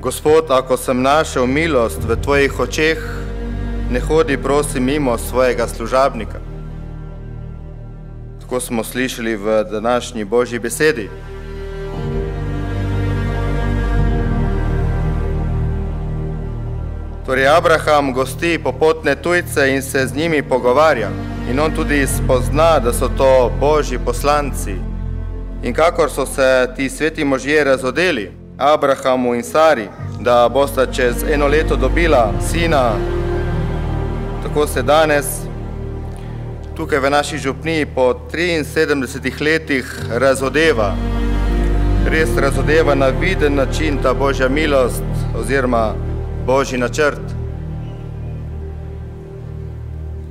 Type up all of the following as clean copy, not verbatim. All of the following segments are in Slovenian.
Gospod, ako sem našel milost v tvojih očeh, ne hodi prosim mimo svojega služabnika. Tako smo slišali v današnji Božji besedi. Torej, Abraham gosti popotne tujce in se z njimi pogovarja. In on tudi spozna, da so to Božji poslanci. In kakor so se ti sveti možje razodeli, Abrahamu in Sari, da bosta čez 1 leto dobila sina, tako se danes tukaj v naši župniji po 73 letih razodeva. Res razodeva na viden način ta Božja milost oziroma Božji načrt.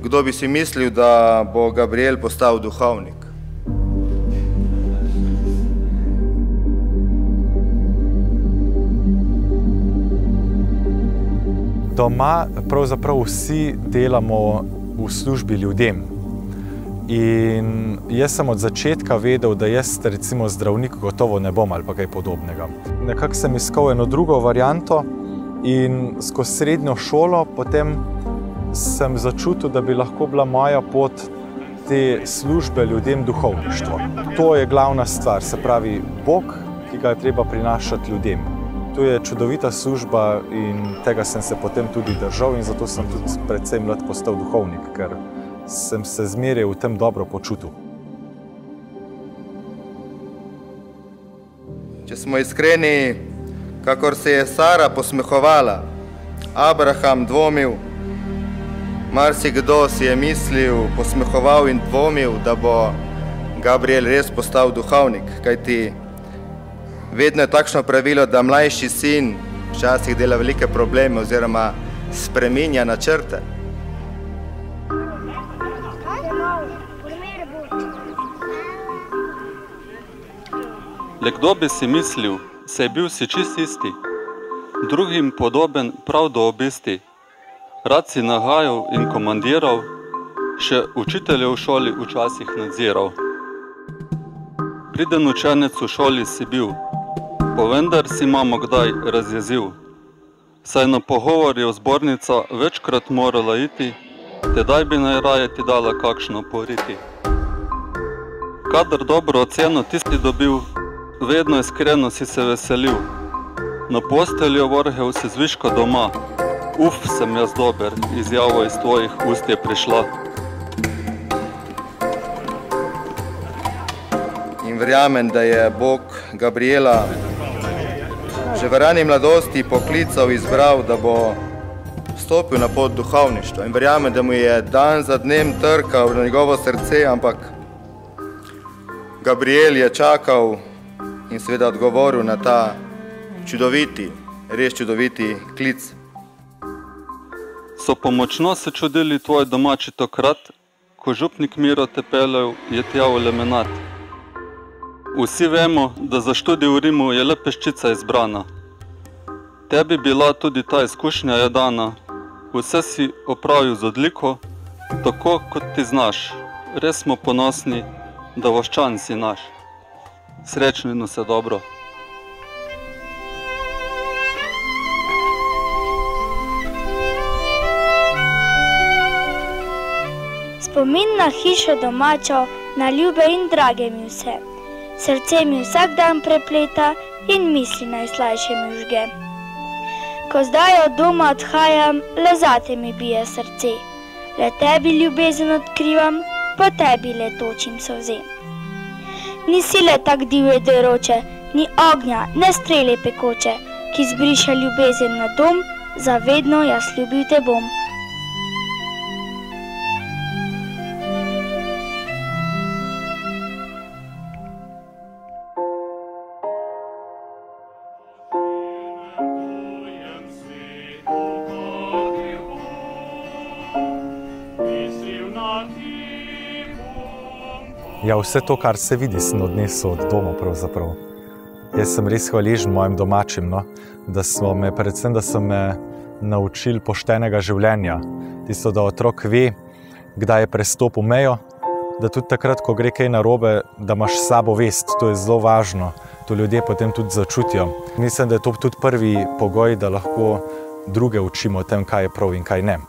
Kdo bi si mislil, da bo Gabriel postal duhovnik? Doma pravzaprav vsi delamo v službi ljudem. In jaz sem od začetka vedel, da jaz recimo zdravnik gotovo ne bom ali pa kaj podobnega. Nekako sem iskal eno drugo varianto in skozi srednjo šolo potem sem začutil, da bi lahko bila moja pot te službe ljudem duhovništvo. To je glavna stvar, se pravi Bog, ki ga je treba prinašati ljudem. To je čudovita služba in tega sem se potem tudi držal in zato sem tudi precej mlad postal duhovnik, ker sem se zmeraj v tem dobro počutil. Če smo iskreni, kakor se je Sara posmehovala, Abraham dvomil, marsikdo si je mislil, posmehoval in dvomil, da bo Gabriel res postal duhovnik, kajti vedno je takšno pravilo, da mlajši sin včasih dela velike probleme oziroma spreminja načrte. Le kdo bi si mislil, saj bil si čist isti, drugim podoben prav do obisti. Rad si nahajal in komandiral, še učitelje v šoli včasih nadziral. Priden učenec v šoli si bil, pa vendar si mamo kdaj razjezil. Saj na pogovor je v zbornica večkrat morala iti, tedaj bi najraje ti dala kakšno poriti. Kadar dobro oceno tisti dobil, vedno iskreno si se veselil. Na posteljo vrhel si zviška doma, sem jaz dober, izjavo iz tvojih ust je prišla. In verjamem, da je Bog Gabriela že v rani mladosti poklical, izbral, da bo stopil na pot duhovništva. In verjamem, da mu je dan za dnem trkal na njegovo srce, ampak Gabriel je čakal in seveda odgovoril na ta čudoviti, res čudoviti klic. So pomočno se čudili tvoji domači tokrat, ko župnik Miro te peljal je tja v Lemenat. Vsi vemo, da za študij v Rimu je le peščica izbrana. Tebi bila tudi ta izkušnja je dana. Vse si opravil z odliko, tako kot ti znaš. Res smo ponosni, da voščan si naš. Srečno in vse dobro. Spomin na hišo domačo, na ljube in drage mi vse. Srce mi vsak dan prepleta in misli najslajše mi vžge. Ko zdaj od doma odhajam, le zate mi bije srce. Le tebi ljubezen odkrivam, po tebi le točim solze. Ni sile tak divje deroče, ni ognja, ne strele pekoče, ki zbriše ljubezen na dom, zavedno jaz ljubil te bom. Ja, vse to, kar se vidi, sem odnesel od doma pravzaprav. Jaz sem res hvaležen mojim domačim, da so me naučili poštenega življenja. Tisto, da otrok ve, kdaj je prestopil mejo, da tudi takrat, ko gre kaj narobe, da imaš s sabo vest, to je zelo važno. to ljudje potem tudi začutijo. Mislim, da je to tudi prvi pogoj, da lahko druge učimo o tem, kaj je prav in kaj ne.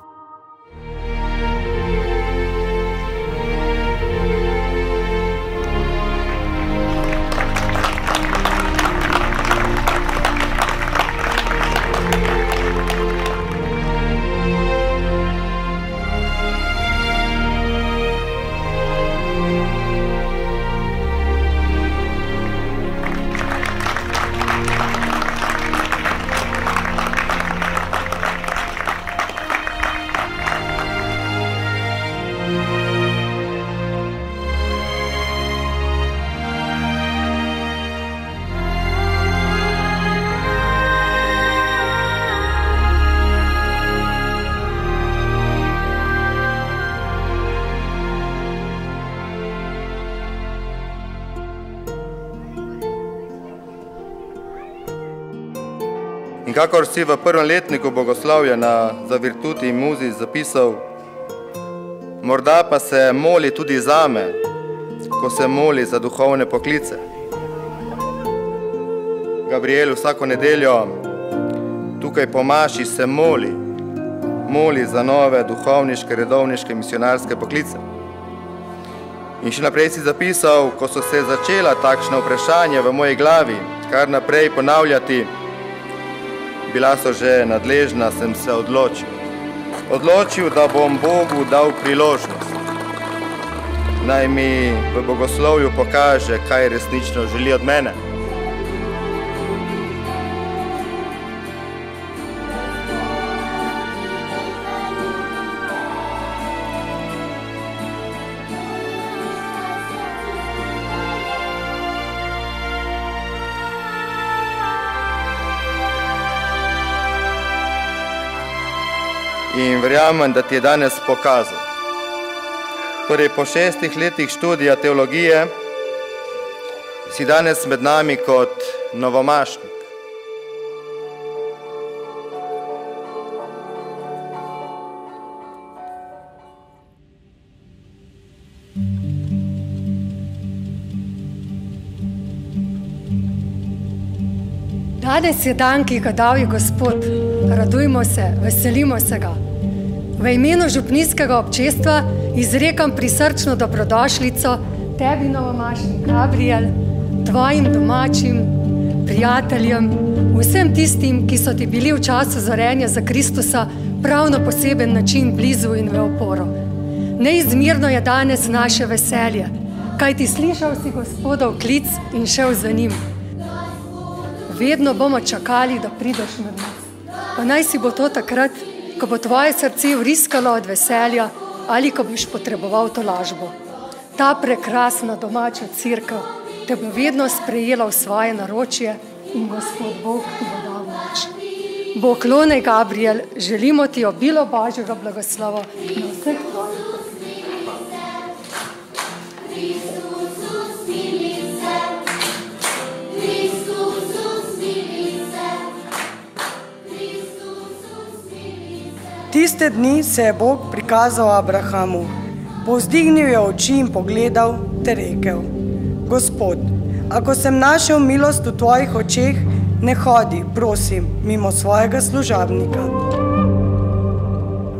In kakor si v prvem letniku bogoslovja za virtuti in muzi zapisal, morda pa se moli tudi zame, ko se moli za duhovne poklice. Gabriel, vsako nedeljo tukaj po maši se moli za nove duhovniške, redovniške, misionarske poklice. In še naprej si zapisal, ko so se začela takšna vprašanja v moji glavi, kar naprej ponavljati, bila so že nadležna, sem se odločil. Odločil, da bom Bogu dal priložnost. Naj mi v bogoslovju pokaže, kaj resnično želi od mene. In verjamem, da ti je danes pokazal. Torej, po 6 letih študija teologije si danes med nami kot novomašnik. Danes je dan, ki ga dal je Gospod. Radujmo se, veselimo se ga. V imenu župnijskega občestva izrekam prisrčno dobrodošlico tebi, novomašnik Gabriel, tvojim domačim, prijateljem, vsem tistim, ki so ti bili v času zorenja za Kristusa prav na poseben način blizu in v oporo. Neizmerno je danes naše veselje, kajti slišal si Gospodov klic in šel za njim. Vedno bomo čakali, da prideš med nas. Pa naj si bo to takrat, ko bo tvoje srce vriskalo od veselja ali ko boš potreboval tolažbo. Ta prekrasna domača cerkev te bo vedno sprejela v svoje naročje in Gospod Bog ti bo dal moč. Boglonej, Gabriel, želimo ti obilo Božjega blagoslova na vseh tvojih. Tiste dni se je Bog prikazal Abrahamu, povzdignil je oči in pogledal ter rekel: Gospod, ako sem našel milost v tvojih očeh, ne hodi, prosim, mimo svojega služabnika.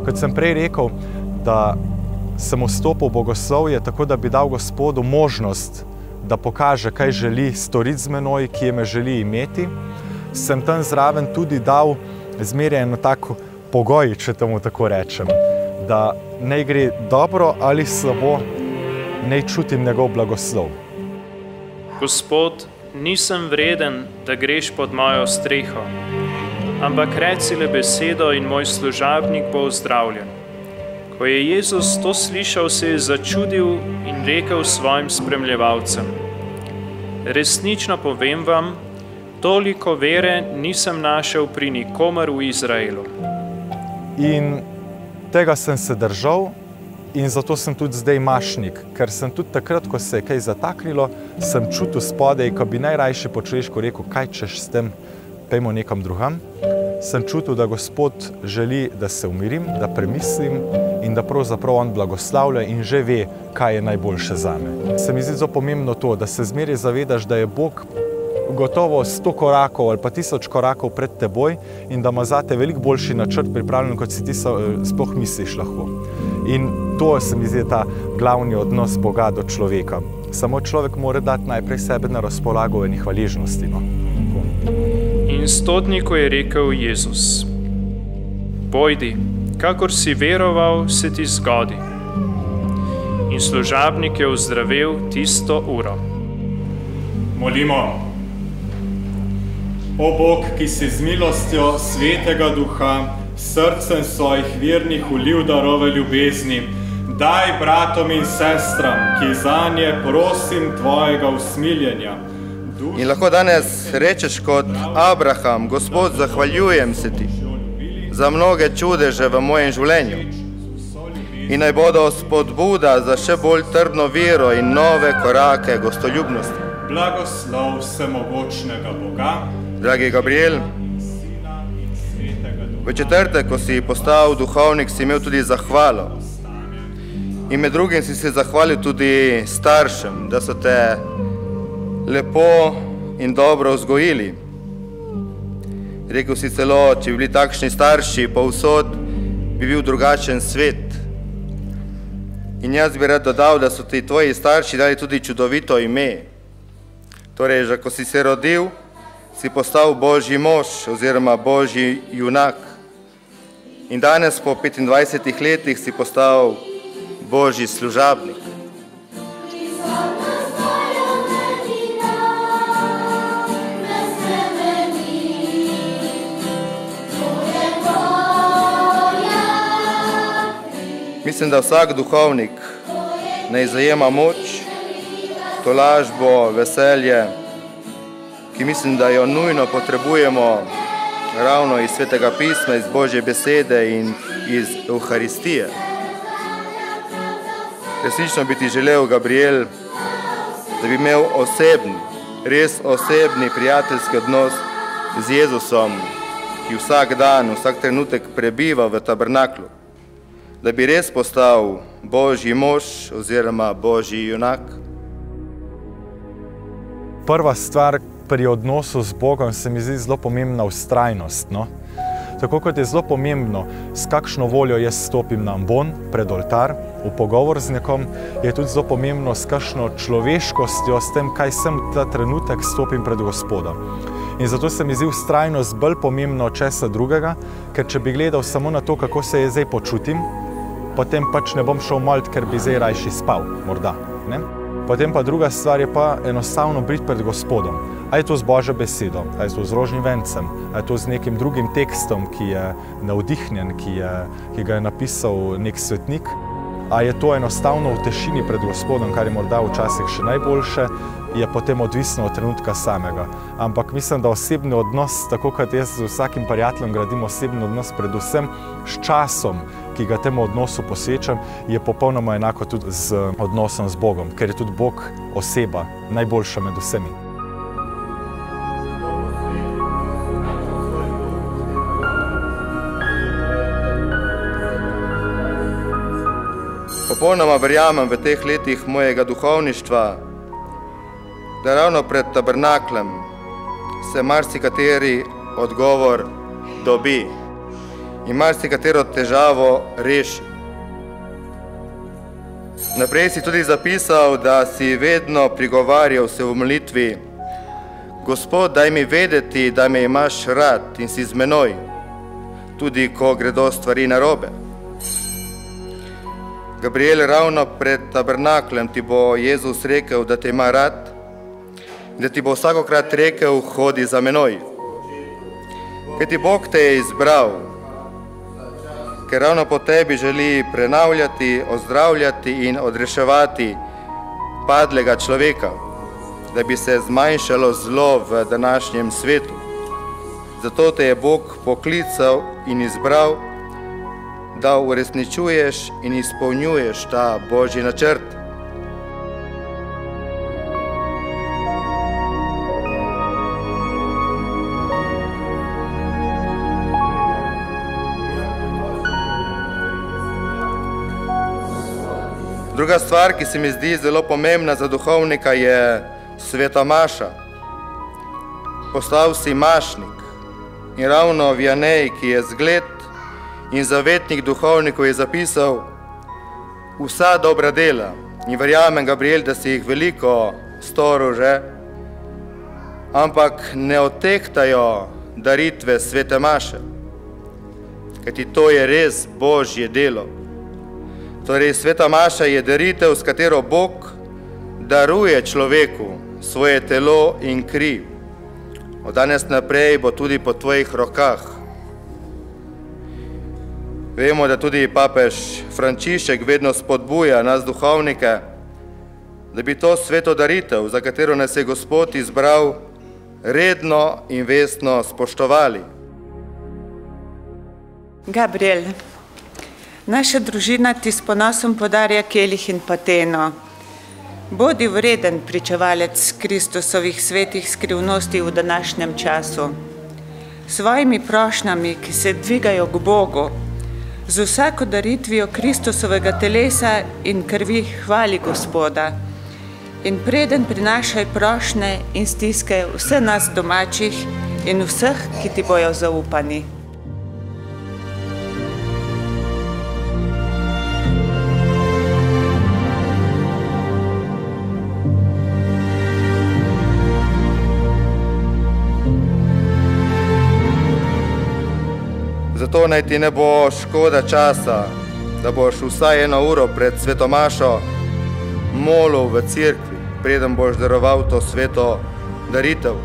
Kot sem prej rekel, da sem vstopil v bogoslovje tako, da bi dal Gospodu možnost, da pokaže, kaj želi storiti z menoj, kje me želi imeti, sem tam zraven tudi dal zmeraj eno tako pogoj, če temu tako rečem, da naj gre dobro ali slabo, naj čutim njegov blagoslov. Gospod, nisem vreden, da greš pod mojo streho, ampak reci le besedo in moj služabnik bo ozdravljen. Ko je Jezus to slišal, se je začudil in rekel svojim spremljevalcem: Resnično povem vam, toliko vere nisem našel pri nikomer v Izraelu. In tega sem se držal in zato sem tudi zdaj mašnik, ker sem tudi takrat, ko se je kaj zataknilo, sem čutil spodaj, ko bi najrajše po človešku rekel, kaj češ s tem, pejmo nekam drugam. Sem čutil, da Gospod želi, da se umirim, da premislim in da pravzaprav on blagoslavlja in že ve, kaj je najboljše zame. Se mi zdi zelo pomembno to, da se zmeraj zavedaš, da je Bog gotovo 100 korakov ali pa 1000 korakov pred teboj in da ima zate veliko boljši načrt pripravljen, kot si ti sploh misliš lahko. In to se mi zdi ta glavni odnos Boga do človeka. Samo človek mora dati najprej sebe na razpolago eni hvaležnosti. No. In stotniku je rekel Jezus: Pojdi, kakor si veroval, se ti zgodi. In služabnik je ozdravil tisto uro. Molimo. O Bog, ki si z milostjo Svetega Duha srcem svojih vernih ulil darove ljubezni, daj bratom in sestram, ki zanje prosim tvojega usmiljenja. In lahko danes rečeš kot Abraham: Gospod, zahvaljujem se ti za mnoge čudeže v mojem življenju. In naj bodo spodbuda za še bolj trdno vero in nove korake gostoljubnosti. Blagoslov vsemogočnega Boga, dragi Gabriel, v četrtek, ko si postal duhovnik, si imel tudi zahvalo. In med drugim si se zahvalil tudi staršem, da so te lepo in dobro vzgojili. Rekel si celo, če bi bili takšni starši povsod, bi bil drugačen svet. In jaz bi rad dodal, da so ti tvoji starši dali tudi čudovito ime. Torej, že ko si se rodil, si postal Božji mož oziroma Božji junak. In danes po 25 letih si postal Božji služabnik. Mislim, da vsak duhovnik naj zajema moč, tolažbo, veselje, ki mislim, da jo nujno potrebujemo ravno iz Svetega pisma, iz Božje besede in iz Evharistije. Resnično bi ti želel, Gabriel, da bi imel osebni, res osebni prijateljski odnos z Jezusom, ki vsak dan, vsak trenutek prebiva v tabernaklu. Da bi res postal Božji mož oziroma Božji junak. Prva stvar pri odnosu z Bogom se mi zdi zelo pomembna vztrajnost. No? Tako kot je zelo pomembno, s kakšno voljo jaz stopim na ambon, pred oltar, v pogovor z nekom, je tudi zelo pomembno, s kakšno človeškostjo, s tem, kaj sem ta trenutek stopim pred Gospoda. In zato se mi zdi vztrajnost bolj pomembna od česa drugega, ker če bi gledal samo na to, kako se zdaj počutim, potem pač ne bom šel malt, ker bi zdaj rajši spal, morda. Ne? Potem pa druga stvar je pa enostavno biti pred Gospodom. A je to z Božjo besedo, a je to z rožnim vencem, a je to z nekim drugim tekstom, ki je navdihnjen, ki ga je napisal nek svetnik, a je to enostavno v tišini pred Gospodom, kar je morda včasih še najboljše, je potem odvisno od trenutka samega. Ampak mislim, da osebni odnos, tako kot jaz z vsakim prijateljem gradim osebni odnos, predvsem s časom, ki ga temu odnosu posvečam, je popolnoma enako tudi z odnosom z Bogom, ker je tudi Bog oseba, najboljša med vsemi. Popolnoma verjamem v teh letih mojega duhovništva, da ravno pred tabernaklem se marsikateri odgovor dobi in marsikatero težavo reši. Naprej si tudi zapisal, da si vedno prigovarjal se v molitvi: Gospod, daj mi vedeti, da me imaš rad in si z menoj, tudi ko gredo stvari narobe. Gabriel, ravno pred tabernaklem ti bo Jezus rekel, da te ima rad, da ti bo vsakokrat rekel: hodi za menoj. Ker ti Bog te je izbral, ker ravno po tebi želi prenavljati, ozdravljati in odreševati padlega človeka, da bi se zmanjšalo zlo v današnjem svetu. Zato te je Bog poklical in izbral, da uresničuješ in izpolnjuješ ta Božji načrt. Druga stvar, ki se mi zdi zelo pomembna za duhovnika, je sveta maša. postal si mašnik. In ravno v Janeji, ki je zgled in zavetnik duhovnikov, je zapisal vsa dobra dela. In verjamem, Gabriel, da si jih veliko storil že, ampak ne odtehtajo daritve svete maše. Kajti to je res Božje delo. Torej, sveta maša je daritev, s katero Bog daruje človeku svoje telo in kri. Od danes naprej bo tudi po tvojih rokah. Vemo, da tudi papež Frančišek vedno spodbuja nas duhovnike, da bi to sveto daritev, za katero nas je Gospod izbral, redno in vestno spoštovali. Gabriel, naša družina ti s ponosom podarja kelih in pateno. Bodi vreden pričevalec Kristusovih svetih skrivnosti v današnjem času. Svojimi prošnjami, ki se dvigajo k Bogu, z vsako daritvijo Kristusovega telesa in krvi hvali Gospoda. In preden prinašaj prošnje in stiske vse nas domačih in vseh, ki ti bojo zaupani. Zato naj ti ne bo škoda časa, da boš vsaj 1 uro pred svetomašo molil v cerkvi, preden boš daroval to sveto daritev.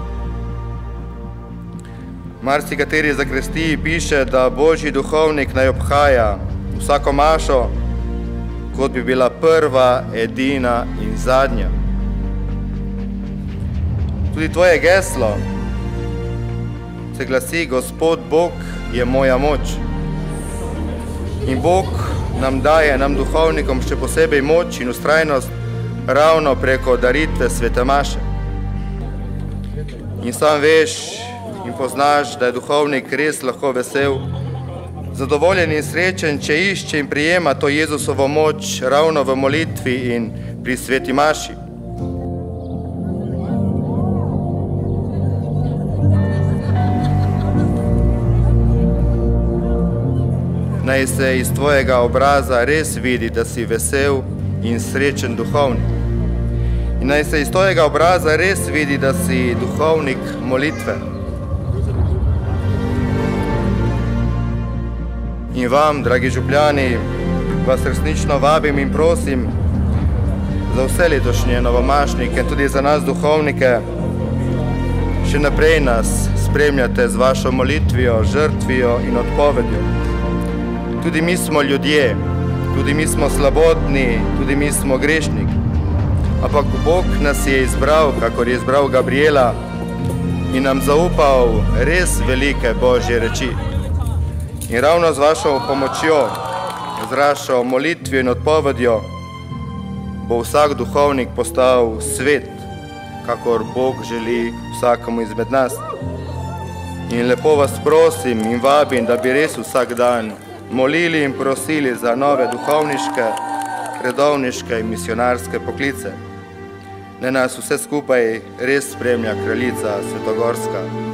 Marsikateri zakristiji piše, da Božji duhovnik naj obhaja vsako mašo, kot bi bila prva, edina in zadnja. Tudi tvoje geslo se glasi: Gospod Bog je moja moč. In Bog nam daje, nam duhovnikom, še posebej moč in vztrajnost ravno preko daritve svete maše. In sam veš in poznaš, da je duhovnik res lahko vesel, zadovoljen in srečen, če išče in prijema to Jezusovo moč ravno v molitvi in pri sveti maši. Naj se iz tvojega obraza res vidi, da si vesel in srečen duhovnik. In naj se iz tvojega obraza res vidi, da si duhovnik molitve. In vam, dragi župljani, vas resnično vabim in prosim za vse letošnje novomašnike, tudi za nas duhovnike, še naprej nas spremljate z vašo molitvijo, žrtvijo in odpovedjo. Tudi mi smo ljudje, tudi mi smo slabotni, tudi mi smo grešniki. Ampak Bog nas je izbral, kakor je izbral Gabriela, in nam zaupal res velike Božje reči. In ravno z vašo pomočjo, z vašo molitvijo in odpovedjo, bo vsak duhovnik postal svet, kakor Bog želi vsakemu izmed nas. In lepo vas prosim in vabim, da bi res vsak dan molili in prosili za nove duhovniške, redovniške in misionarske poklice. Naj nas vse skupaj res spremlja kraljica Svetogorska.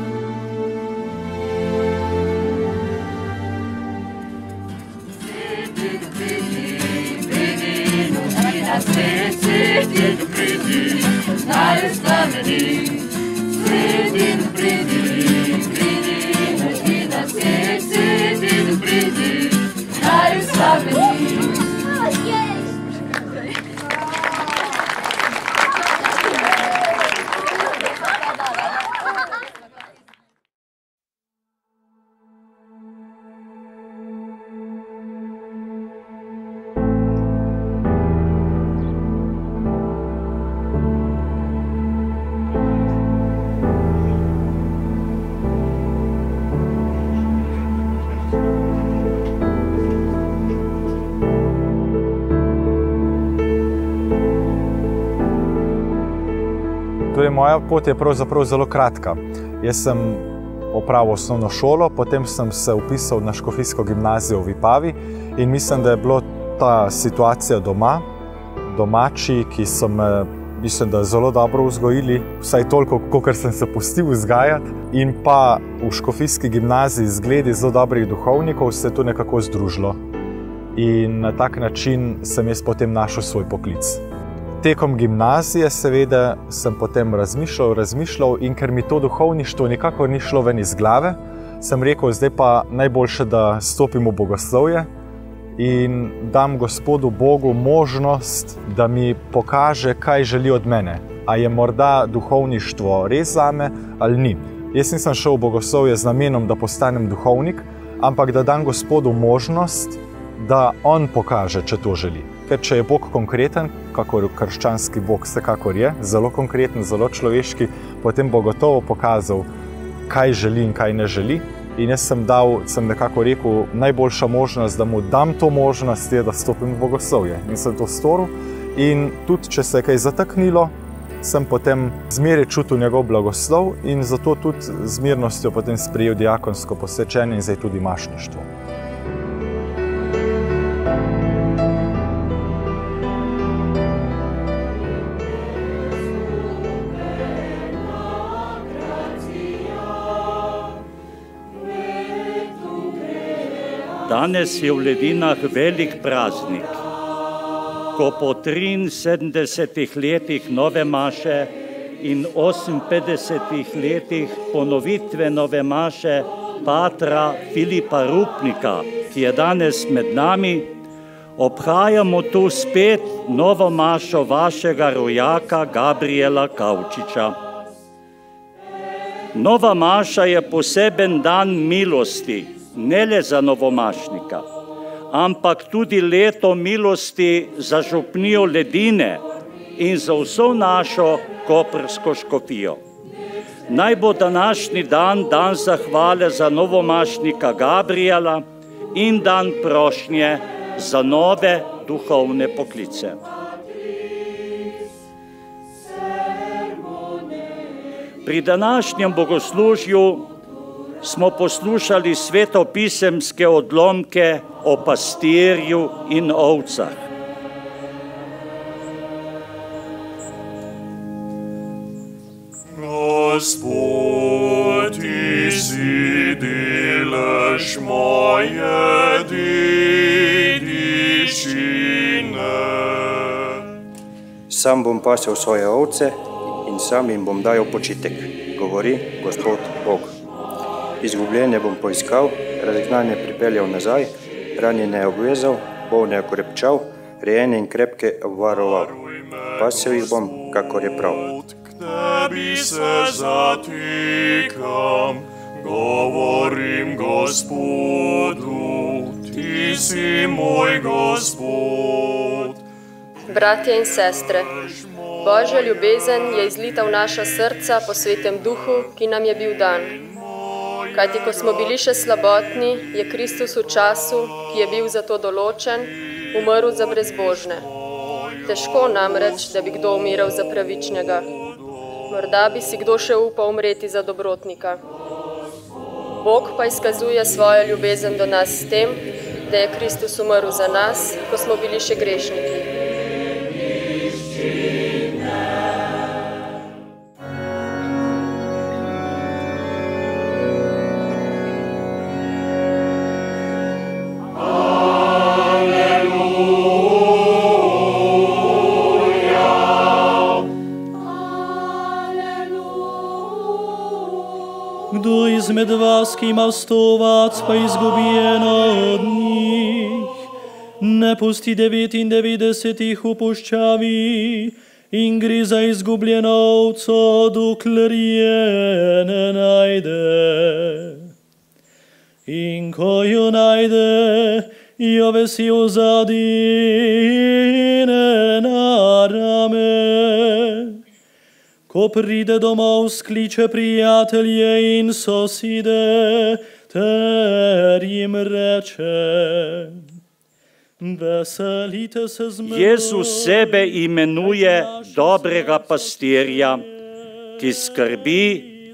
Torej, moja pot je pravzaprav zelo kratka. Jaz sem opravil osnovno šolo, potem sem se vpisal na škofijsko gimnazijo v Vipavi in mislim, da je bila ta situacija doma, domači, ki so me mislim, da zelo dobro vzgojili, vsaj toliko, kolikor sem se pustil vzgajati. In pa v škofijski gimnaziji zgledi zelo dobrih duhovnikov se je to nekako združilo. In na tak način sem jaz potem našel svoj poklic. Tekom gimnazije seveda sem potem razmišljal in ker mi to duhovništvo nikakor ni šlo ven iz glave, sem rekel, zdaj pa najboljše, da stopim v bogoslovje in dam Gospodu Bogu možnost, da mi pokaže, kaj želi od mene. A je morda duhovništvo res zame ali ni. Jaz nisem šel v bogoslovje z namenom, da postanem duhovnik, ampak da dam Gospodu možnost, da on pokaže, če to želi. Ker če je Bog konkreten, kakor krščanski Bog vsekakor je, zelo konkreten, zelo človeški, potem bo gotovo pokazal, kaj želi in kaj ne želi. In jaz sem nekako rekel, najboljša možnost, da mu dam to možnost, je, da stopim v bogoslovje. In sem to storil. In tudi, če se je kaj zataknilo, sem potem zmeraj čutil njegov blagoslov in zato tudi z mirnostjo potem sprejel diakonsko posvečenje in zdaj tudi mašništvo. Danes je v Ledinah velik praznik, ko po 73 letih nove maše in 58 letih ponovitve nove maše patra Filipa Rupnika, ki je danes med nami, obhajamo tu spet novo mašo vašega rojaka Gabriela Kavčiča. Nova maša je poseben dan milosti, ne le za novomašnika, ampak tudi leto milosti za župnijo Ledine in za vso našo koprsko škofijo. Naj bo današnji dan dan zahvale za novomašnika Gabriela in dan prošnje za nove duhovne poklice. Pri današnjem bogoslužju smo poslušali svetopisemske odlomke o pastirju in ovcah. Gospod, ti si delež moje dediščine. Sam bom pasel svoje ovce in sam jim bom dajal počitek, govori Gospod Bog. Izgubljene bom poiskal, razgnane pripeljal nazaj, ranjene obvezal, bolne okrepčal, rejene in krepke obvaroval. Pasel jih bom, kakor je prav. K tebi se zatikam, govorim Gospodu, ti si moj Gospod. Bratje in sestre, Božja ljubezen je izlita v naša srca po Svetem Duhu, ki nam je bil dan. Kajti, ko smo bili še slabotni, je Kristus v času, ki je bil za to določen, umrl za brezbožne. Težko namreč, da bi kdo umiral za pravičnega. Morda bi si kdo še upal umreti za dobrotnika. Bog pa izkazuje svojo ljubezen do nas s tem, da je Kristus umrl za nas, ko smo bili še grešniki. Kdo izmed vas, ki ima 100 ovac, pa izgubljeno od njih, ne pusti 99 jih v puščavi in gre za izgubljeno ovco, dokler je ne najde. In ko jo najde, jo vesel zadine na rame. Ko pride domov, skliče prijatelje in sosede, ter jim reče: veselite se z menoj. Jezus sebe imenuje dobrega pastirja, ki skrbi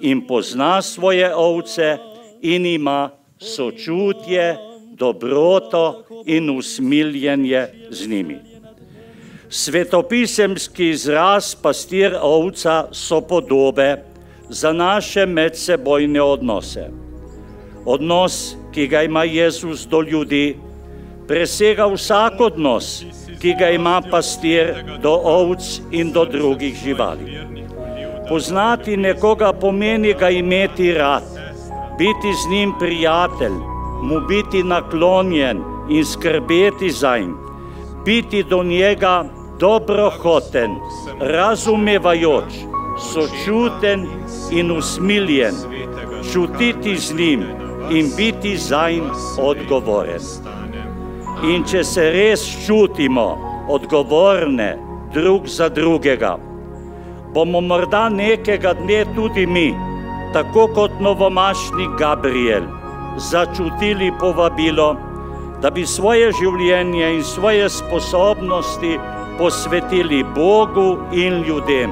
in pozna svoje ovce in ima sočutje, dobroto in usmiljenje z njimi. Svetopisemski izraz pastir ovca so podobe za naše medsebojne odnose. Odnos, ki ga ima Jezus do ljudi, presega vsak odnos, ki ga ima pastir do ovc in do drugih živali. Poznati nekoga pomeni ga imeti rad, biti z njim prijatelj, mu biti naklonjen in skrbeti zanj, biti do njega dobrohoten, razumevajoč, sočuten in usmiljen, čutiti z njim in biti zanj odgovoren. In če se res čutimo odgovorne drug za drugega, bomo morda nekega dne tudi mi, tako kot novomašnik Gabriel, začutili povabilo, da bi svoje življenje in svoje sposobnosti posvetili Bogu in ljudem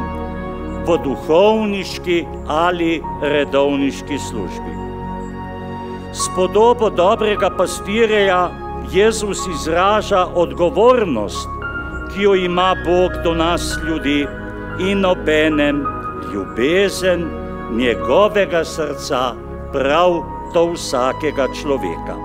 v duhovniški ali redovniški službi. S podobo dobrega pastirja Jezus izraža odgovornost, ki jo ima Bog do nas ljudi in obenem ljubezen njegovega srca prav do vsakega človeka.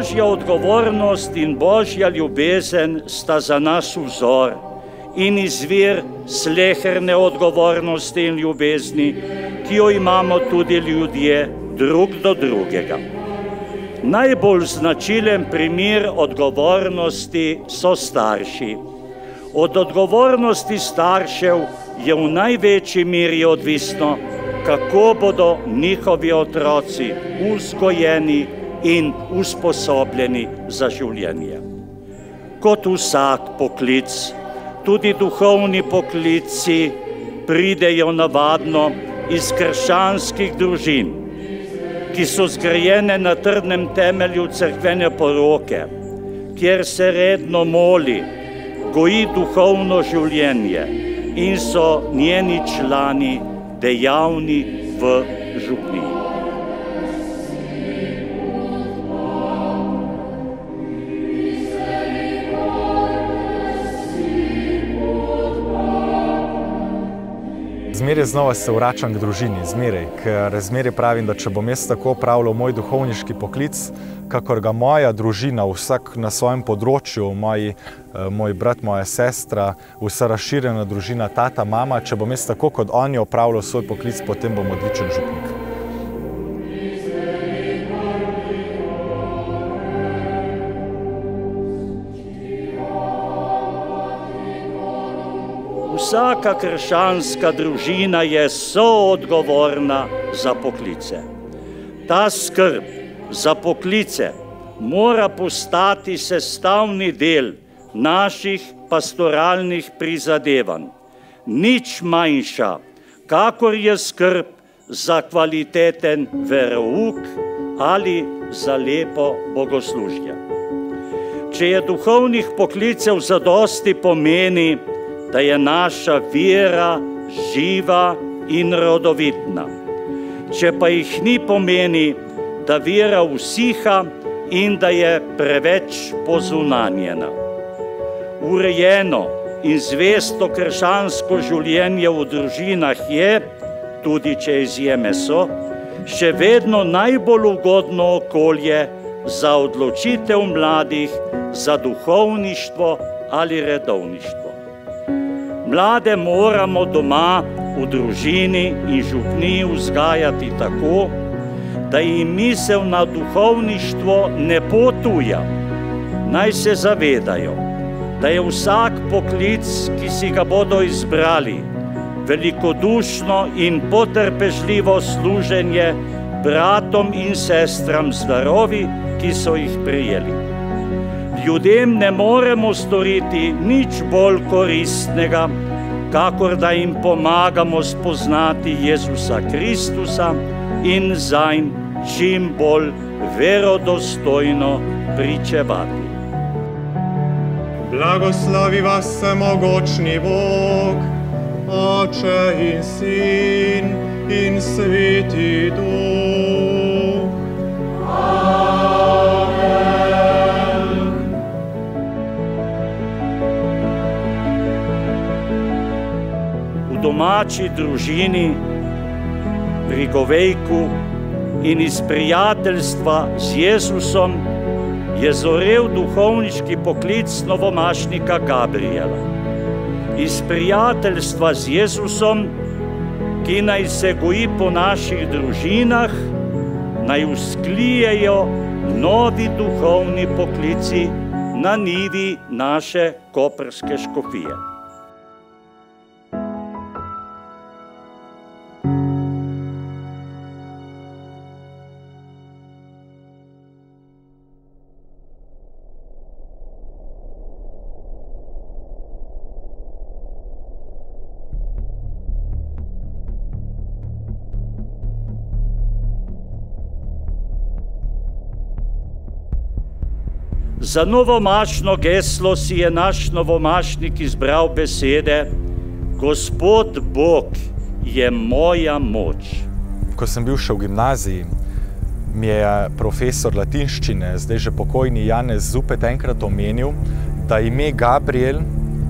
Božja odgovornost in Božja ljubezen sta za nas vzor in izvir sleherne odgovornosti in ljubezni, ki jo imamo tudi ljudje drug do drugega. Najbolj značilen primer odgovornosti so starši. Od odgovornosti staršev je v največji meri odvisno, kako bodo njihovi otroci vzgojeni in usposobljeni za življenje. Kot vsak poklic, tudi duhovni poklici pridejo navadno iz krščanskih družin, ki so zgrajene na trdnem temelju cerkvene poroke, kjer se redno moli, goji duhovno življenje in so njeni člani dejavni v župniji. Zmeraj znova se vračam k družini, ker zmeraj pravim, da če bom jaz tako opravljal moj duhovniški poklic, kakor ga moja družina, vsak na svojem področju, moj brat, moja sestra, vsa razširjena družina, tata, mama, če bom jaz tako kot oni opravljal svoj poklic, potem bom odličen župnik. Vsaka krščanska družina je soodgovorna za poklice. Ta skrb za poklice mora postati sestavni del naših pastoralnih prizadevanj. Nič manjša, kakor je skrb za kvaliteten verouk ali za lepo bogoslužje. Če je duhovnih poklicev zadosti, pomeni, da je naša vera živa in rodovitna. Če pa jih ni, pomeni, da vera usiha in da je preveč pozunanjena. Urejeno in zvesto krščansko življenje v družinah je, tudi če izje meso, še vedno najbolj ugodno okolje za odločitev mladih za duhovništvo ali redovništvo. Mlade moramo doma, v družini in župniji vzgajati tako, da jim misel na duhovništvo ne potuja. Naj se zavedajo, da je vsak poklic, ki si ga bodo izbrali, velikodušno in potrpežljivo služenje bratom in sestram zdarovi, ki so jih prijeli. Ljudem ne moremo storiti nič bolj koristnega, kakor da jim pomagamo spoznati Jezusa Kristusa in zanj čim bolj verodostojno pričevati. Blagoslovi vas vsemogočni Bog, Oče in Sin in Sveti Duh. V domači družini, pri govejku in iz prijateljstva z Jezusom je zorel duhovniški poklic novomašnika Gabriela. Iz prijateljstva z Jezusom, ki naj se goji po naših družinah, naj vzklijejo novi duhovni poklici na nivi naše koprske škofije. Za novomašno geslo si je naš novomašnik izbral besede: Gospod Bog je moja moč. Ko sem bil še v gimnaziji, mi je profesor latinščine, zdaj že pokojni Janez Zupet, enkrat omenil, da ime Gabriel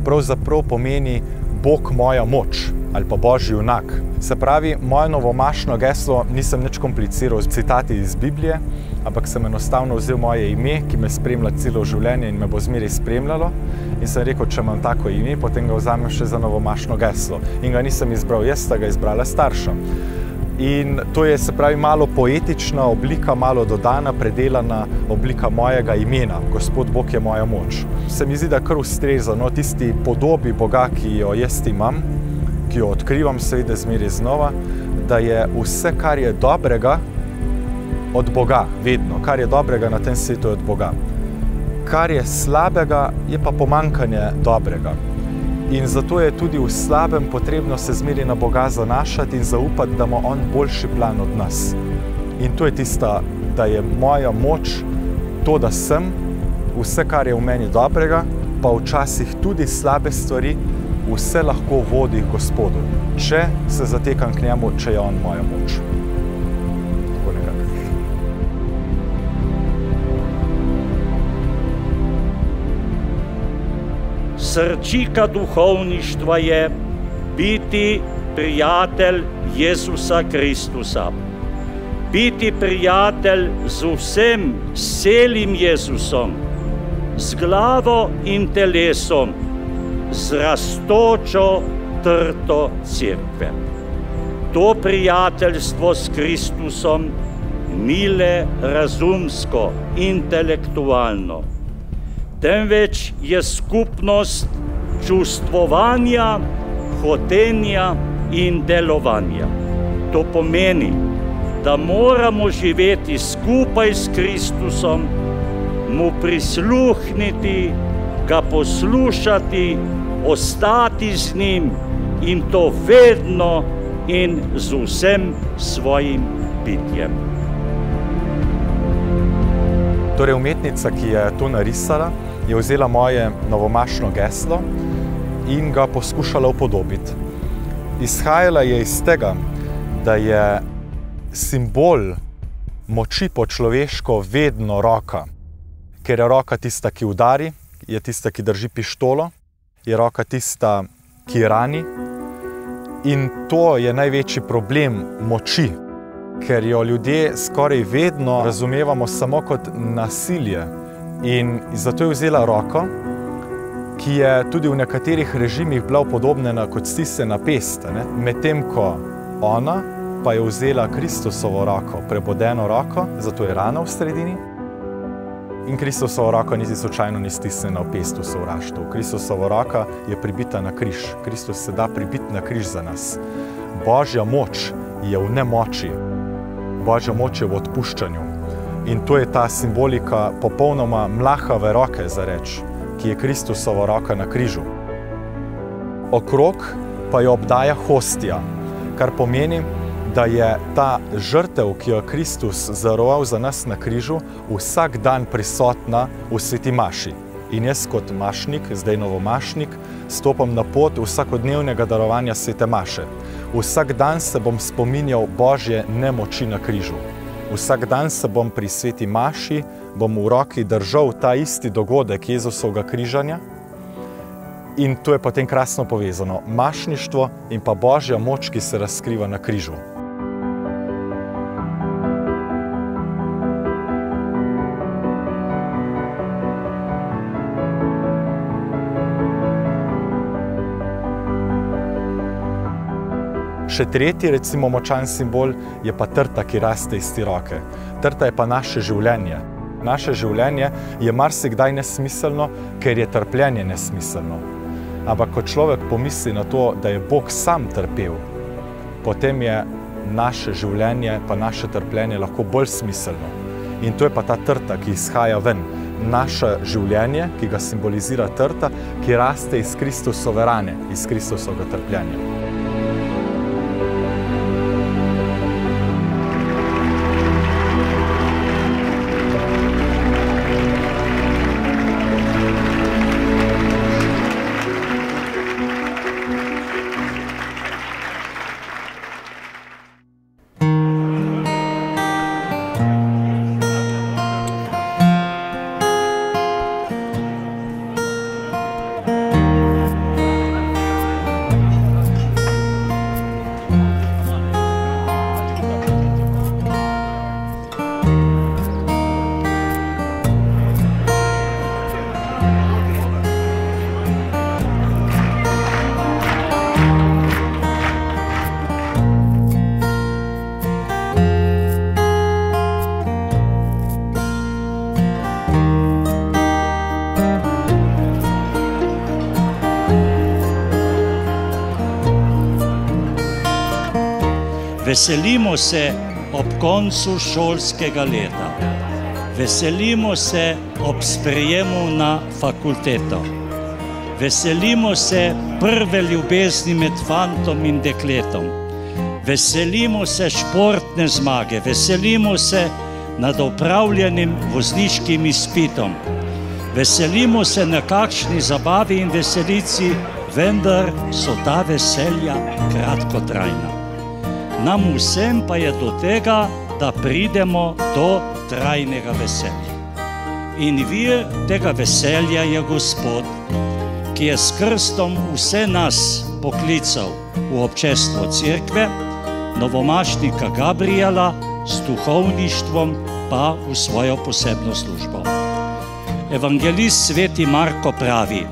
pravzaprav pomeni Bog moja moč ali pa Božji junak. Se pravi, moje novomašno geslo nisem nič kompliciral z citati iz Biblije, ampak sem enostavno vzel moje ime, ki me spremlja celo življenje in me bo zmeraj spremljalo. In sem rekel, če imam tako ime, potem ga vzamem še za novomašno geslo. In ga nisem izbral jaz, sta ga izbrala starša. In to je, se pravi, malo poetična oblika, malo dodana, predelana oblika mojega imena. Gospod Bog je moja moč. Se mi zdi, da kar ustreza tisti podobi Boga, ki jo jaz imam, ki jo odkrivam seveda zmeraj znova, da je vse, kar je dobrega, od Boga, vedno. Kar je dobrega na tem svetu je od Boga. Kar je slabega, je pa pomanjkanje dobrega. In zato je tudi v slabem potrebno se zmeraj na Boga zanašati in zaupati, da ima On boljši plan od nas. In to je tista, da je moja moč to, da sem, vse, kar je v meni dobrega, pa včasih tudi slabe stvari, vse lahko vodi k Gospodu, če se zatekam k njemu, če je On moja moč. Srčika duhovništva je biti prijatelj Jezusa Kristusa. Biti prijatelj z vsem, s celim Jezusom, z glavo in telesom, z rastočo trto cerkve. To prijateljstvo s Kristusom ni le razumsko, intelektualno, temveč je skupnost čustvovanja, hotenja in delovanja. To pomeni, da moramo živeti skupaj s Kristusom, mu prisluhniti, ga poslušati, ostati z njim in to vedno in z vsem svojim bitjem. Torej, umetnica, ki je to narisala, je vzela moje novomašno geslo in ga poskušala upodobiti. Izhajala je iz tega, da je simbol moči po človeško vedno roka. Ker je roka tista, ki udari, je tista, ki drži pištolo, je roka tista, ki rani In to je največji problem moči, ker jo ljudje skoraj vedno razumevamo samo kot nasilje. In zato je vzela roko, ki je tudi v nekaterih režimih bila upodobnjena kot stisnjena pest, medtem ko ona pa je vzela Kristusovo roko, prebodeno roko, zato je rana v sredini. In Kristusovo roko niti slučajno ni stisnjena v pest v sovraštvu. Kristusovo roka je pribita na križ. Kristus se da pribiti na križ za nas. Božja moč je v nemoči. Božja moč je v odpuščanju. In to je ta simbolika popolnoma mlahave roke za reč, ki je Kristusova roka na križu. Okrog pa jo obdaja hostija, kar pomeni, da je ta žrtev, ki jo je Kristus daroval za nas na križu, vsak dan prisotna v sveti maši. In jaz kot mašnik, zdaj novomašnik, stopam na pot vsakodnevnega darovanja svete maše. Vsak dan se bom spominjal Božje nemoči na križu. Vsak dan se bom pri sveti maši, bom v roki držal ta isti dogodek Jezusovega križanja. In to je potem krasno povezano. Mašništvo in pa Božja moč, ki se razkriva na križu. Še tretji, recimo, močan simbol je pa trta, ki raste iz te roke. Trta je pa naše življenje. Naše življenje je marsikdaj nesmiselno, ker je trpljenje nesmiselno. Ampak ko človek pomisli na to, da je Bog sam trpel, potem je naše življenje pa naše trpljenje lahko bolj smiselno. In to je pa ta trta, ki izhaja ven. Naše življenje, ki ga simbolizira trta, ki raste iz Kristusove rane, iz Kristusovega trpljenja. Veselimo se ob koncu šolskega leta. Veselimo se ob sprejemu na fakulteto. Veselimo se prve ljubezni med fantom in dekletom. Veselimo se športne zmage. Veselimo se nad opravljenim vozniškim izpitom. Veselimo se na kakšni zabavi in veselici, vendar so ta veselja kratkotrajna. Nam vsem pa je do tega, da pridemo do trajnega veselja. In vir tega veselja je Gospod, ki je s krstom vse nas poklical v občestvo cerkve, novomašnika Gabriela, s duhovništvom pa v svojo posebno službo. Evangelist sveti Marko pravi: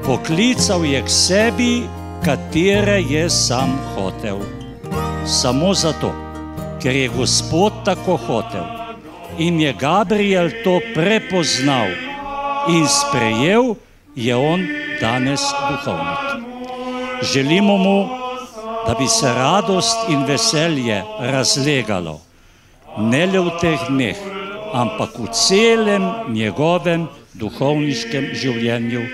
poklical je k sebi, katere je sam hotel. Samo zato, ker je Gospod tako hotel in je Gabriel to prepoznal in sprejel, je on danes duhovnik. Želimo mu, da bi se radost in veselje razlegalo, ne le v teh dneh, ampak v celem njegovem duhovniškem življenju,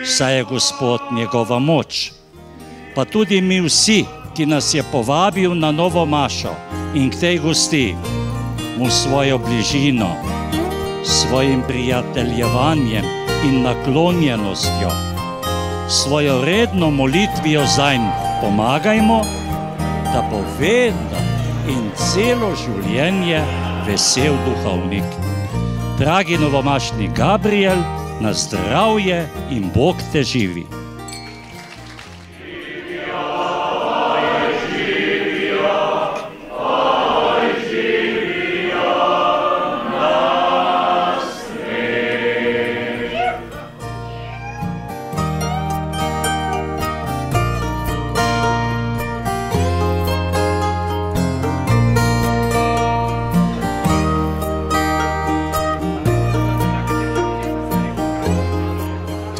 saj je Gospod njegova moč. Pa tudi mi vsi, ki nas je povabil na novo mašo in k tej gosti, mu svojo bližino, svojim prijateljevanjem in naklonjenostjo, svojo redno molitvijo zanj pomagajmo, da bo vedno in celo življenje vesel duhovnik. Dragi novomašni Gabriel, na zdravje in Bog te živi.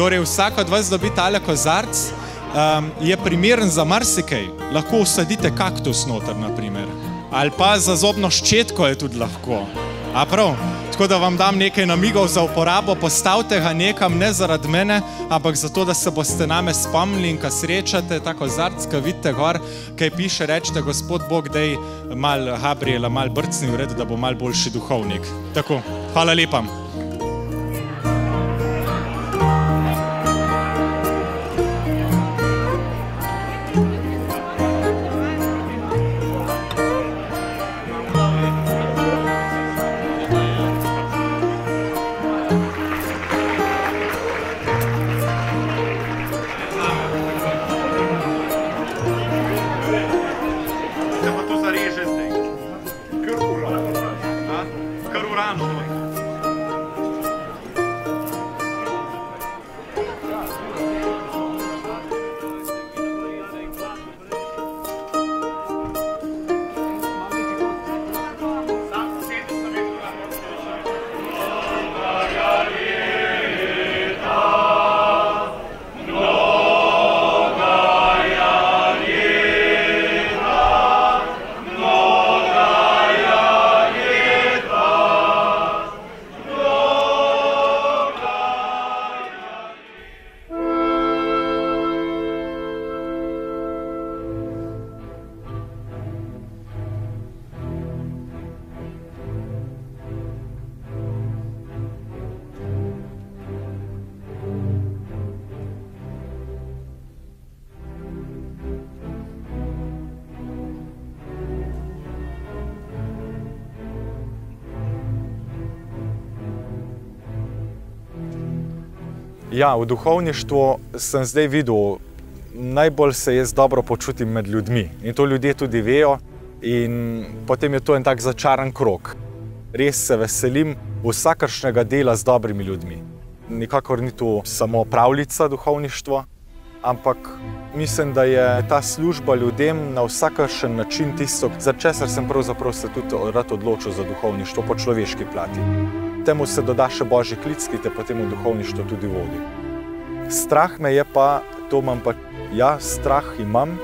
Torej, vsak od vas dobi tale kozarc, je primeren za marsikaj. Lahko usadite kaktus noter, na primer. Ali pa za zobno ščetko je tudi lahko. A prav? Tako da vam dam nekaj namigov za uporabo, postavite ga nekam, ne zaradi mene, ampak zato, da se boste name spomnili in ko srečate ta kozarc, ko vidite gor, kaj piše, rečete, Gospod Bog, daj mal Gabriela, mal brcni v redu, da bo mal boljši duhovnik. Tako, hvala lepa. Ja, v duhovništvu sem zdaj videl, najbolj se jaz dobro počutim med ljudmi. In to ljudje tudi vejo in potem je to en tak začaran krog. Res se veselim vsakršnega dela z dobrimi ljudmi. Nikakor ni to samo pravljica duhovništvo, ampak mislim, da je ta služba ljudem na vsakršen način tisto, za česar sem pravzaprav se tudi rad odločil za duhovništvo po človeški plati. Temu se doda še božji klic, ki te potem v duhovništvo tudi vodi. Strah me je pa, to imam pa, ja, strah imam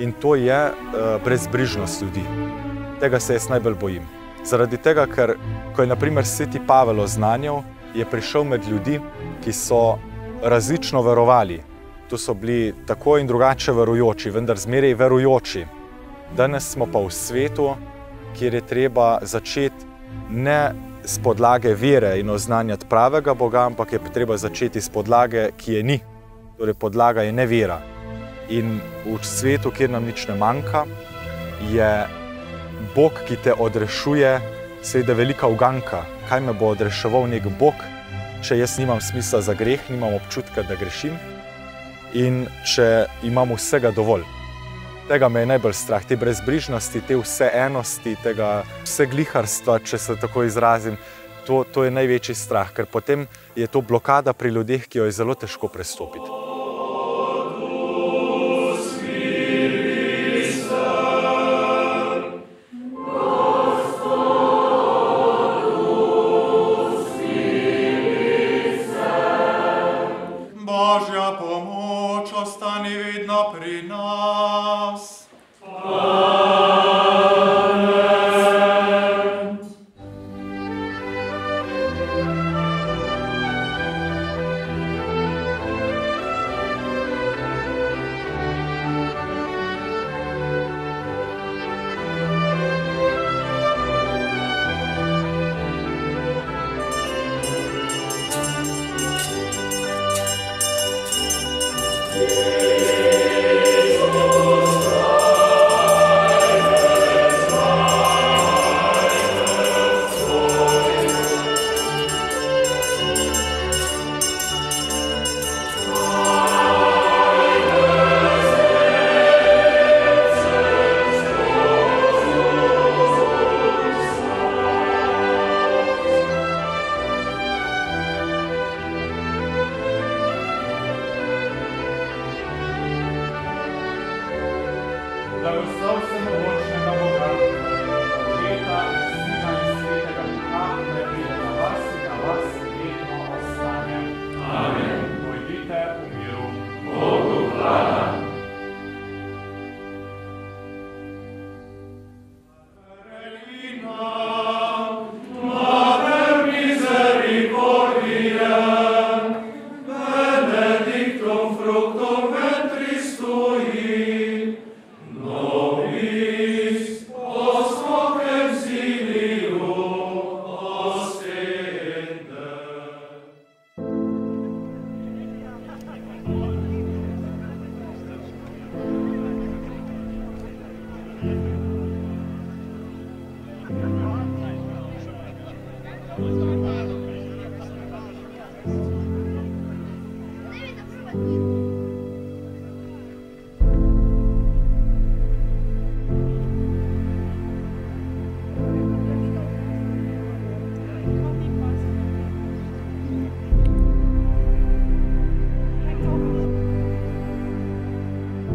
in to je brezbrižnost ljudi. Tega se jaz najbolj bojim. Zaradi tega, ker ko je na primer sveti Pavel oznanjal, je prišel med ljudi, ki so različno verovali. To so bili tako in drugače verujoči, vendar zmeraj verujoči. Danes smo pa v svetu, kjer je treba začeti ne z podlage vere in oznanjati pravega Boga, ampak je treba začeti z podlage, ki je ni. Torej, podlaga je nevera. In v svetu, kjer nam nič ne manjka, je Bog, ki te odrešuje, seveda velika uganka. Kaj me bo odreševal nek Bog, če jaz nimam smisla za greh, nimam občutka, da grešim in če imam vsega dovolj. Tega me je najbolj strah, te brezbrižnosti, te vseenosti, tega vsegliharstva, če se tako izrazim, to je največji strah, ker potem je to blokada pri ljudeh, ki jo je zelo težko prestopiti. Božja pomoč ostani vedno pri nas. Blagoslov vsemogočnega Boga, Očeta in Sina in Svetega Duha, naj pride na vas in na vas vedno ostane. Amen. Pojdite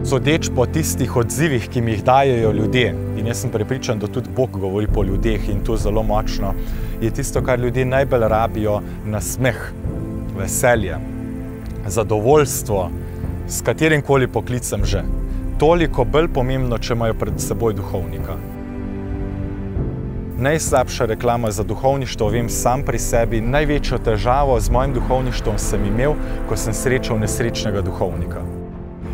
Sodeč po tistih odzivih, ki mi jih dajejo ljudje, in jaz sem prepričan, da tudi Bog govori po ljudeh in to zelo močno, je tisto, kar ljudje najbolj rabijo, nasmeh, veselje, zadovoljstvo, s katerimkoli poklicem že. Toliko bolj pomembno, če imajo pred seboj duhovnika. Najslabša reklama za duhovništvo vem sam pri sebi. Največjo težavo z mojim duhovništvom sem imel, ko sem srečal nesrečnega duhovnika.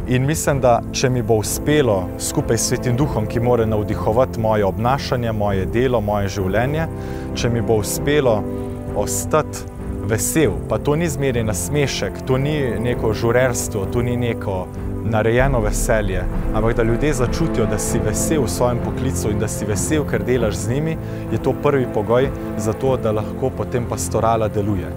In mislim, da če mi bo uspelo skupaj s Svetim Duhom, ki mora navdihovati moje obnašanje, moje delo, moje življenje, če mi bo uspelo ostati vesel, pa to ni zmeraj nasmešek, to ni neko žurerstvo, to ni neko narejeno veselje, ampak da ljudje začutijo, da si vesel v svojem poklicu in da si vesel, ker delaš z njimi, je to prvi pogoj za to, da lahko potem pastorala deluje.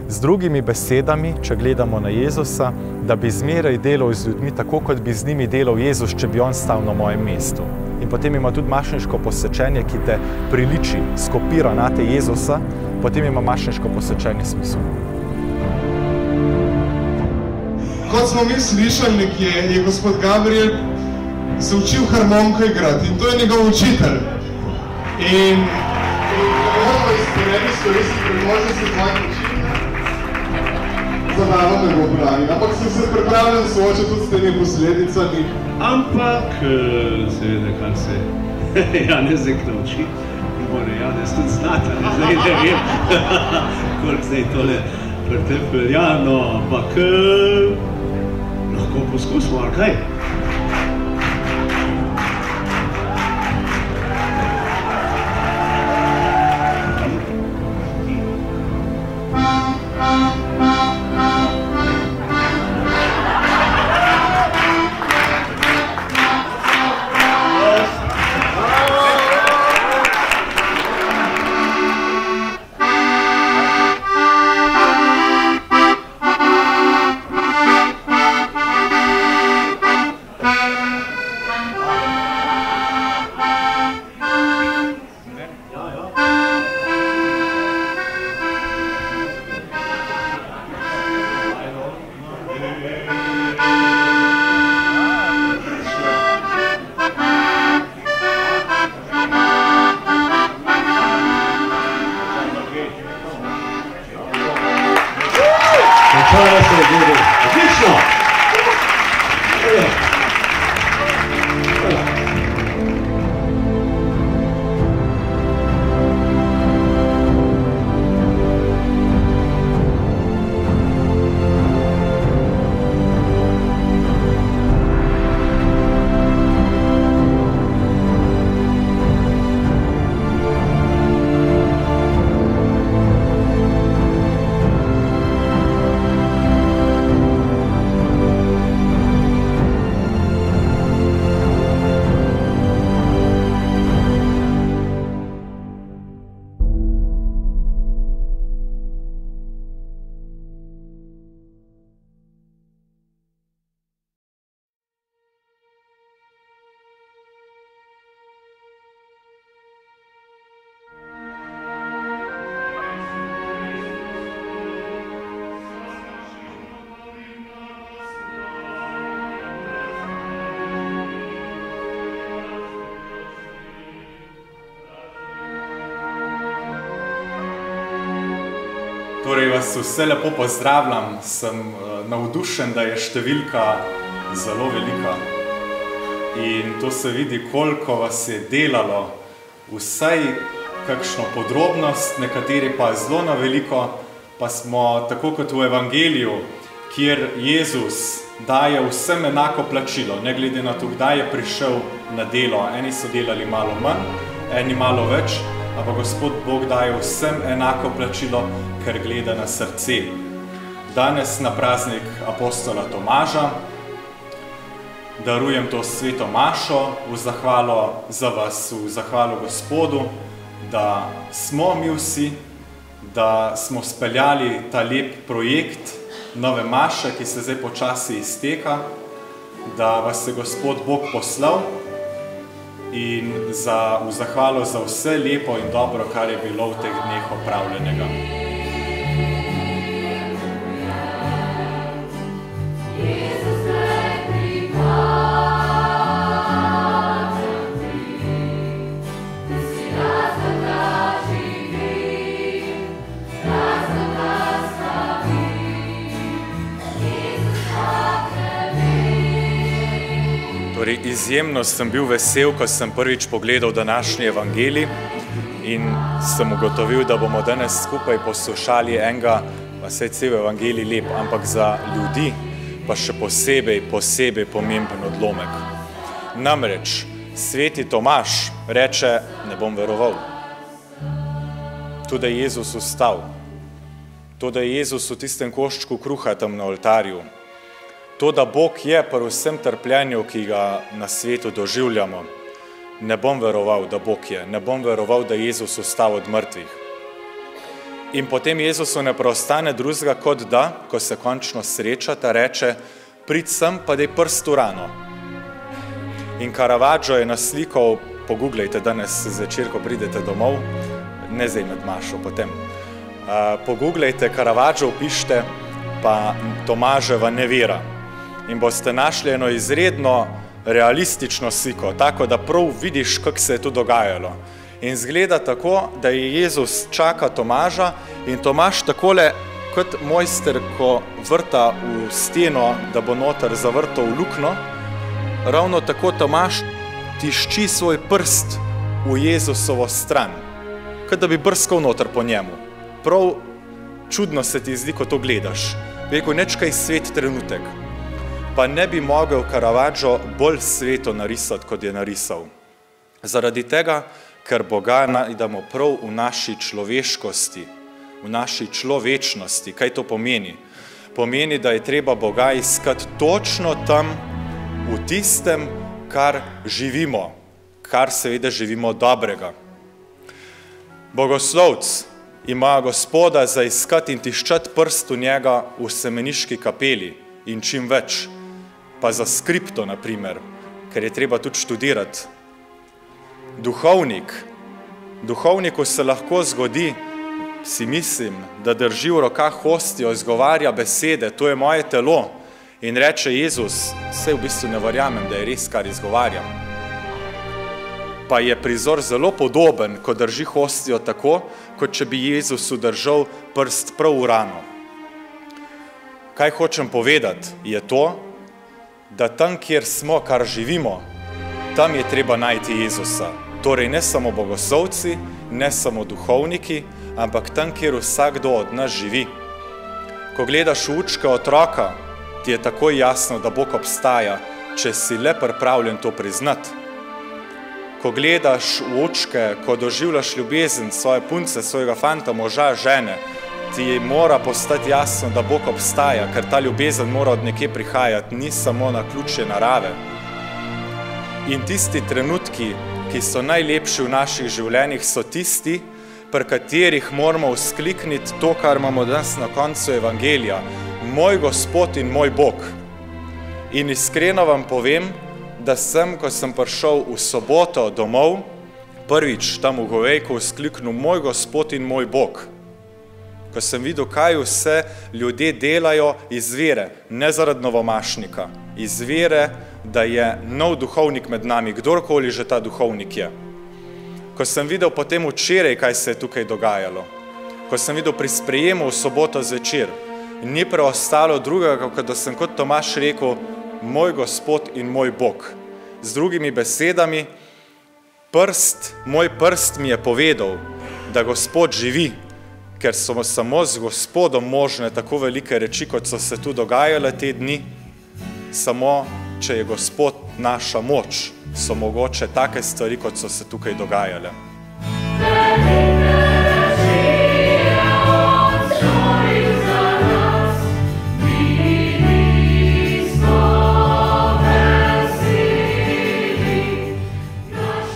Z drugimi besedami, če gledamo na Jezusa, da bi zmeraj delal z ljudmi tako, kot bi z njimi delal Jezus, če bi on stal na mojem mestu. In potem ima tudi mašniško posvečenje, ki te priliči, skopira nate Jezusa, potem ima mašniško posvečenje smisel. Kot smo mi slišali nekje, je gospod Gabriel se učil harmoniko igrati in to je njegov učitelj. In moramo izpolniti izkoristiti priložnosti tvojih učitelj. Za nano ne bo brani, ampak sem se pripravljen soočiti tudi s temi posledicami. Ampak, seveda, kar se Janezek nauči, mora Janez tudi znati, zdaj ne vem, koliko zdaj tole pretepeljano, ampak lahko poskusimo, ali kaj? Torej vas vse lepo pozdravljam, sem navdušen, da je številka zelo velika. In to se vidi, koliko vas je delalo, vsaj kakšno podrobnost, nekateri pa zelo na veliko, pa smo tako kot v Evangeliju, kjer Jezus daje vsem enako plačilo, ne glede na to, kdaj je prišel na delo. Eni so delali malo manj, eni malo več, ampak Gospod Bog daje vsem enako plačilo, ker gleda na srce. Danes na praznik apostola Tomaža darujem to sveto mašo v zahvalo za vas, v zahvalo Gospodu, da smo mi vsi, da smo speljali ta lep projekt nove maše, ki se zdaj počasi izteka, da vas je Gospod Bog poslal in v zahvalo za vse lepo in dobro, kar je bilo v teh dneh opravljenega. Izjemno sem bil vesel, ko sem prvič pogledal današnji evangelij in sem ugotovil, da bomo danes skupaj poslušali enega, pa saj cel evangelij lep, ampak za ljudi pa še posebej pomemben odlomek. Namreč, sveti Tomaž reče, ne bom veroval. To, da je Jezus vstal, to, da je Jezus v tistem koščku kruha tam na oltarju, to, da Bog je pri vsem trpljenju, ki ga na svetu doživljamo, ne bom veroval, da Bog je, ne bom veroval, da je Jezus vstal od mrtvih. In potem Jezusu ne preostane drugega, kot da, ko se končno srečata, reče, prid sem, pa daj prst v rano. In Caravaggio je naslikal, pogooglejte danes zvečer, ko pridete domov, ne zdaj med mašo, potem. Pogooglejte, Caravaggio pište, pa Tomaževa nevera. In boste našli eno izredno realistično sliko, tako da prav vidiš, kako se je to dogajalo. In zgleda tako, da je Jezus čaka Tomaža in Tomaž takole, kot mojster, ko vrta v steno, da bo noter zavrtal v lukno, ravno tako Tomaž tišči svoj prst v Jezusovo stran, kot da bi brskal noter po njemu. Prav čudno se ti zdi, ko to gledaš. Rekel, nečkaj svet trenutek. Pa ne bi mogel Caravaggio bolj sveto narisati, kot je narisal. Zaradi tega, ker Boga najdemo prav v naši človeškosti, v naši človečnosti. Kaj to pomeni? Pomeni, da je treba Boga iskati točno tam, v tistem, kar živimo, kar seveda živimo dobrega. Bogoslovc ima Gospoda za iskati in tiščati prst v njega v semeniški kapeli in čim več. Pa za skripto, na primer, ker je treba tudi študirati. Duhovniku se lahko zgodi, si mislim, da drži v rokah hostijo, izgovarja besede, to je moje telo, in reče Jezus, saj v bistvu ne verjamem, da je res, kar izgovarjam. Pa je prizor zelo podoben, ko drži hostijo tako, kot če bi Jezus držal prst prav v rano. Kaj hočem povedati, je to, da tam, kjer smo, kar živimo, tam je treba najti Jezusa. Torej ne samo bogoslovci, ne samo duhovniki, ampak tam, kjer vsakdo od nas živi. Ko gledaš v učke otroka, ti je takoj jasno, da Bog obstaja, če si le pripravljen to priznati. Ko gledaš v učke, ko doživljaš ljubezen svoje punce, svojega fanta, moža, žene, ti mora postati jasno, da Bog obstaja, ker ta ljubezen mora od nekje prihajati, ni samo naključje narave. In tisti trenutki, ki so najlepši v naših življenjih, so tisti, pri katerih moramo vzklikniti to, kar imamo danes na koncu evangelija. Moj Gospod in moj Bog. In iskreno vam povem, da sem, ko sem prišel v soboto domov, prvič tam v Govejku vzkliknil moj Gospod in moj Bog. Ko sem videl, kaj vse ljudje delajo iz vere, ne zaradi novomašnika, iz vere, da je nov duhovnik med nami, kdorkoli že ta duhovnik je. Ko sem videl potem včeraj, kaj se je tukaj dogajalo, ko sem videl pri sprejemu v soboto zvečer, ni preostalo drugega, kot da sem kot Tomaž rekel, moj Gospod in moj Bog. Z drugimi besedami, moj prst mi je povedal, da Gospod živi, ker so samo z Gospodom možne tako velike reči, kot so se tu dogajale te dni, samo če je Gospod naša moč, so mogoče take stvari, kot so se tukaj dogajale.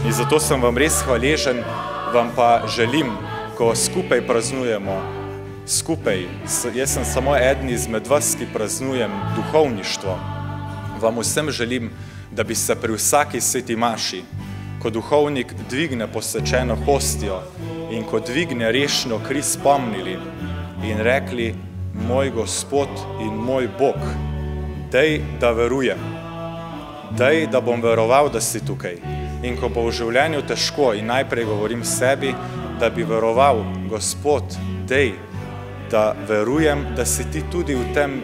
In zato sem vam res hvaležen, vam pa želim, ko skupaj praznujemo, jaz sem samo eden izmed vas, ki praznujem duhovništvo, vam vsem želim, da bi se pri vsaki sveti maši, ko duhovnik dvigne posvečeno hostijo in ko dvigne rešno kri spomnili in rekli, moj Gospod in moj Bog, daj, da verujem, daj, da bom veroval, da si tukaj. In ko bo v življenju težko in najprej govorim sebi, da bi veroval, Gospod, daj, da verujem, da si ti tudi v tem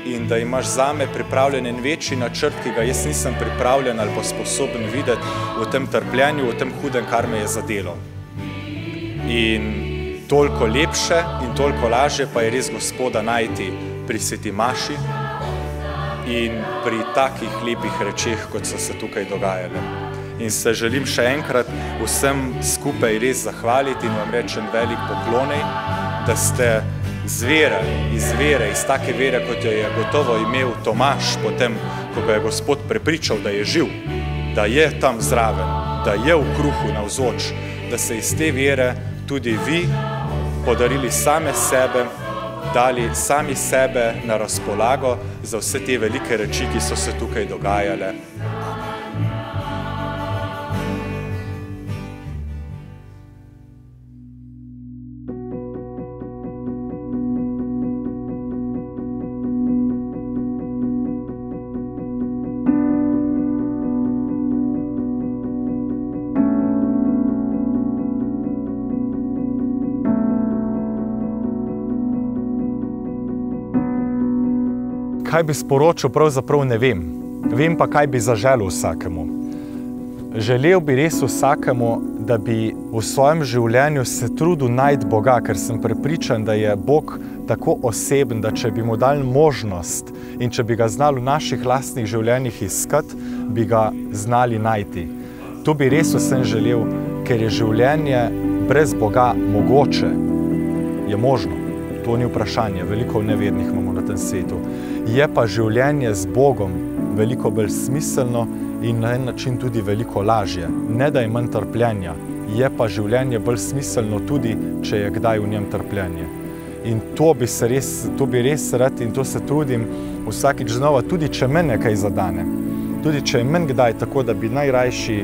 in da imaš zame pripravljen en večji načrt, ki ga jaz nisem pripravljen ali pa sposoben videti v tem trpljenju, v tem hudem, kar me je zadelo. In toliko lepše in toliko lažje pa je res Gospoda najti pri sveti maši in pri takih lepih rečeh, kot so se tukaj dogajale. In se želim še enkrat vsem skupaj res zahvaliti in vam rečem velik poklonej, da ste iz vere, iz take vere, kot jo je gotovo imel Tomaž potem, ko ga je Gospod prepričal, da je živ, da je tam zraven, da je v kruhu navzoč, da se iz te vere tudi vi podarili same sebe, dali sami sebe na razpolago za vse te velike reči, ki so se tukaj dogajale. Kaj bi sporočil, pravzaprav ne vem. Vem pa, kaj bi zaželil vsakemu. Želel bi res vsakemu, da bi v svojem življenju se trudil najti Boga, ker sem prepričan, da je Bog tako oseben, da če bi mu dali možnost in če bi ga znali v naših lastnih življenjih iskati, bi ga znali najti. To bi res vsem želel, ker je življenje brez Boga mogoče. Je možno. To ni vprašanje. Veliko nevernih imamo na tem svetu. Je pa življenje z Bogom veliko bolj smiselno in na en način tudi veliko lažje. Ne da je manj trpljenja, je pa življenje bolj smiselno tudi, če je kdaj v njem trpljenje. In to bi res rad in to se trudim vsakič znova, tudi če mene kaj zadane. Tudi če je meni kdaj tako, da bi najrajši,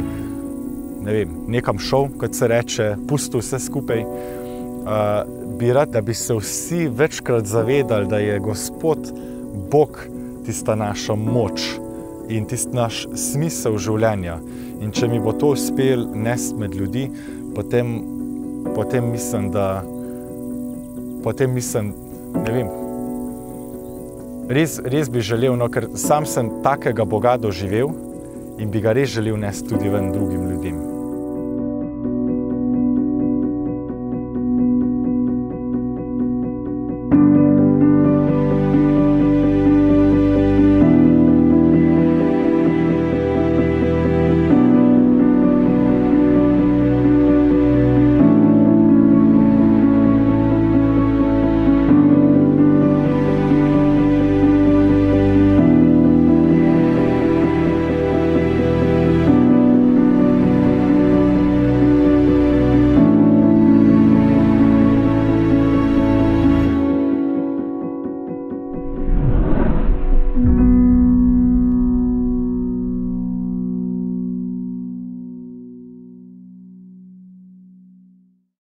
ne vem, nekam šel, kot se reče, pustil vse skupaj, bi rad, da bi se vsi večkrat zavedali, da je Gospod Bog tista naša moč in tisti naš smisel življenja. In če mi bo to uspel nesti med ljudi, potem mislim, ne vem, res bi želel, no, ker sam sem takega Boga doživel in bi ga res želel nesti tudi ven drugim ljudem.